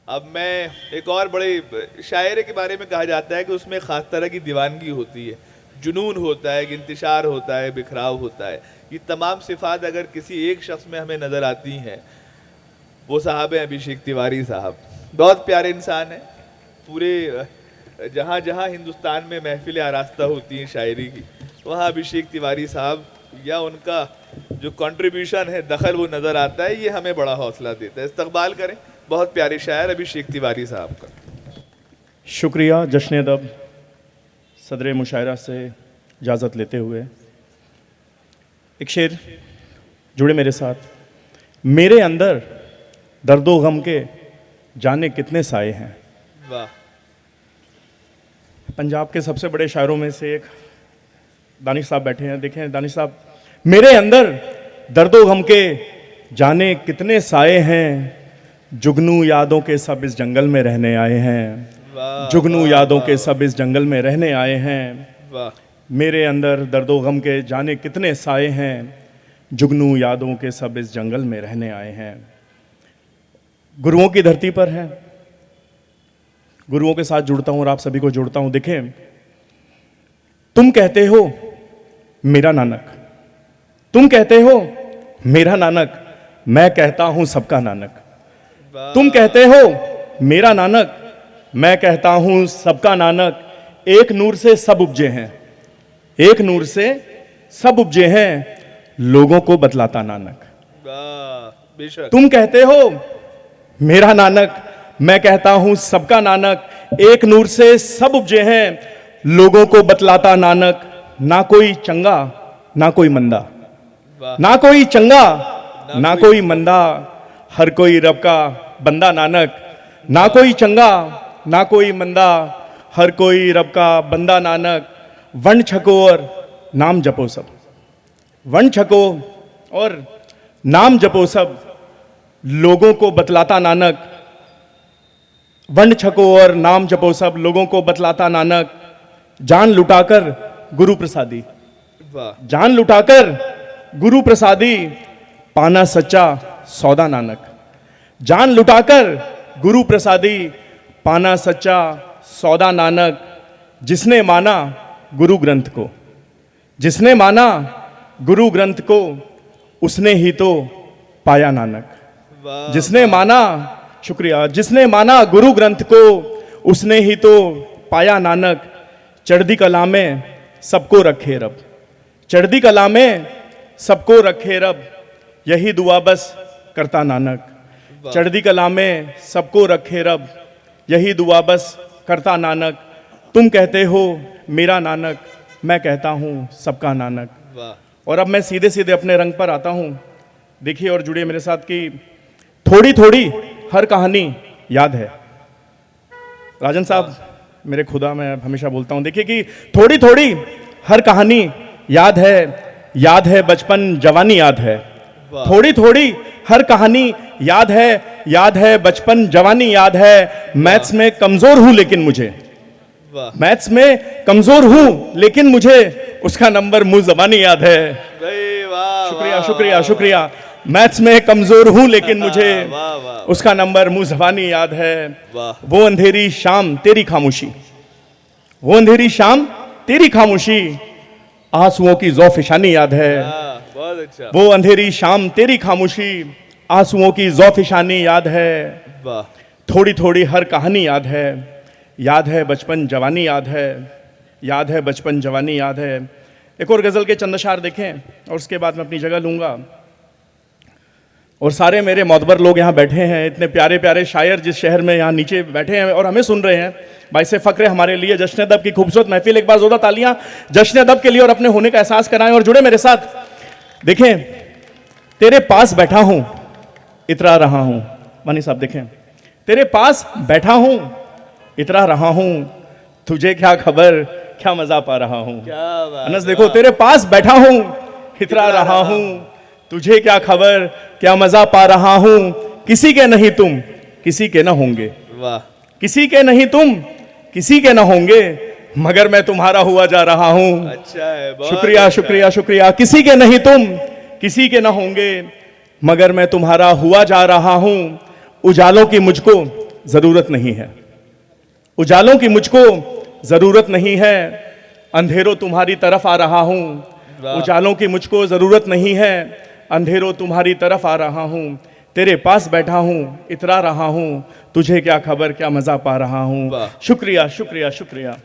अब मैं एक और बड़े शायरे के बारे में कहा जाता है कि उसमें ख़ास तरह की दीवानगी होती है, जुनून होता है, इंतशार होता है, बिखराव होता है। ये तमाम सिफ़ात अगर किसी एक शख्स में हमें नज़र आती हैं, वो साहब हैं अभिषेक तिवारी साहब। बहुत प्यारे इंसान हैं। पूरे जहाँ जहाँ हिंदुस्तान में महफिल आरास्ता होती हैं शायरी की, वहाँ अभिषेक तिवारी साहब या उनका जो कंट्रीब्यूशन है, दखल वो नज़र आता है। ये हमें बड़ा हौसला देता है। इस्तकबाल करें बहुत प्यारे शायर अभिषेक तिवारी साहब का। शुक्रिया। जश्न अदब सदर मुशायरा से इजाज़त लेते हुए एक शेर जुड़े मेरे साथ। मेरे अंदर दर्दो गम के जाने कितने साए हैं। वाह। पंजाब के सबसे बड़े शायरों में से एक दानिश साहब बैठे हैं। देखें दानिश साहब, मेरे अंदर दर्दो गम के जाने कितने साए हैं, जुगनू यादों के सब इस जंगल में रहने आए हैं। जुगनू यादों के सब इस जंगल में रहने आए हैं। मेरे अंदर दर्दो गम के जाने कितने साए हैं, जुगनू यादों के सब इस जंगल में रहने आए हैं। गुरुओं की धरती पर है, गुरुओं के साथ जुड़ता हूं और आप सभी को जोड़ता हूं। देखें, तुम कहते हो मेरा नानक, तुम कहते हो मेरा नानक, मैं कहता हूं सबका नानक। तुम कहते हो मेरा नानक, मैं कहता हूं सबका नानक। एक नूर से सब उपजे हैं, एक नूर से सब उपजे हैं, लोगों को बतलाता नानक। तुम कहते हो मेरा नानक, मैं कहता हूं सबका नानक। एक नूर से सब उपजे हैं, लोगों को बतलाता नानक। ना कोई चंगा ना कोई मंदा, ना कोई चंगा ना कोई मंदा, हर कोई रब का बंदा नानक। ना कोई चंगा ना कोई मंदा, हर कोई रब का बंदा नानक। वन छको और नाम जपो सब, वन छको और नाम जपो सब, लोगों को बतलाता नानक। वन छको और नाम जपो सब, लोगों को बतलाता नानक। जान लुटाकर गुरु प्रसादी, जान लुटाकर गुरु प्रसादी, पाना सच्चा सौदा नानक। जान लुटाकर गुरु प्रसादी, पाना सच्चा सौदा नानक। जिसने माना गुरु ग्रंथ को, जिसने माना गुरु ग्रंथ को, उसने ही तो पाया नानक। जिसने माना, शुक्रिया, जिसने माना गुरु ग्रंथ को, उसने ही तो पाया नानक। चढ़दी कला में सबको रखे रब, चढ़दी कला में सबको रखे रब, यही दुआ बस करता नानक। चढ़दी कला में सबको रखे रब, यही दुआ बस करता नानक। तुम कहते हो मेरा नानक, मैं कहता हूं सबका नानक। और अब मैं सीधे सीधे अपने रंग पर आता हूं। देखिए और जुड़िए मेरे साथ कि थोड़ी थोड़ी हर कहानी याद है। राजन साहब मेरे खुदा, मैं हमेशा बोलता हूं, देखिए कि थोड़ी थोड़ी हर कहानी याद है, याद है बचपन जवानी याद है। थोड़ी थोड़ी हर कहानी याद है, याद है बचपन जवानी याद है। मैथ्स में कमजोर हूं लेकिन मुझे, मैथ्स में कमजोर हूं लेकिन मुझे उसका नंबर मुंह जबानी याद है। शुक्रिया शुक्रिया शुक्रिया। मैथ्स में कमजोर हूं लेकिन मुझे उसका नंबर मुंह जबानी याद है। वो अंधेरी शाम तेरी खामोशी, वो अंधेरी शाम तेरी खामोशी, आंसुओं की ज़ौफ़िशानी याद है। बहुत अच्छा। वो अंधेरी शाम तेरी खामोशी, आंसुओं की ज़ौफ़िशानी याद है। थोड़ी थोड़ी हर कहानी याद है, याद है बचपन जवानी याद है, याद है बचपन जवानी याद है। एक और गज़ल के चंद अशार देखें और उसके बाद मैं अपनी जगह लूँगा। और सारे मेरे मोतबर लोग यहाँ बैठे हैं, इतने प्यारे प्यारे शायर जिस शहर में यहाँ नीचे बैठे हैं और हमें सुन रहे हैं, बाइसे फ़ख्र है हमारे लिए। जश्न अदब की खूबसूरत महफिल, एक बार ज़ोरदार तालियां जश्न अदब के लिए और अपने होने का एहसास कराएं और जुड़े मेरे साथ। देखें, तेरे पास बैठा हूं इतरा रहा हूं। वानी साहब देखें, तेरे पास बैठा हूं इतरा रहा हूं, तुझे क्या खबर क्या मजा पा रहा हूं। अनस देखो, तेरे पास बैठा हूं इतरा रहा हूं, तुझे क्या खबर क्या मजा पा रहा हूं। किसी के नहीं तुम किसी के ना होंगे, किसी के नहीं तुम किसी के ना होंगे, मगर मैं तुम्हारा हुआ जा रहा हूं। अच्छा है, बहुत शुक्रिया अच्छा। शुक्रिया शुक्रिया। किसी के नहीं तुम किसी के ना होंगे, मगर मैं तुम्हारा हुआ जा रहा हूं। उजालों की मुझको जरूरत नहीं है, उजालों की मुझको जरूरत नहीं है, अंधेरों तुम्हारी तरफ आ रहा हूं। वाह। उजालों की मुझको जरूरत नहीं है, अंधेरों तुम्हारी तरफ आ रहा हूं। तेरे पास बैठा हूं, इतरा रहा हूं, तुझे क्या खबर क्या मजा पा रहा हूं। वाह। शुक्रिया शुक्रिया शुक्रिया।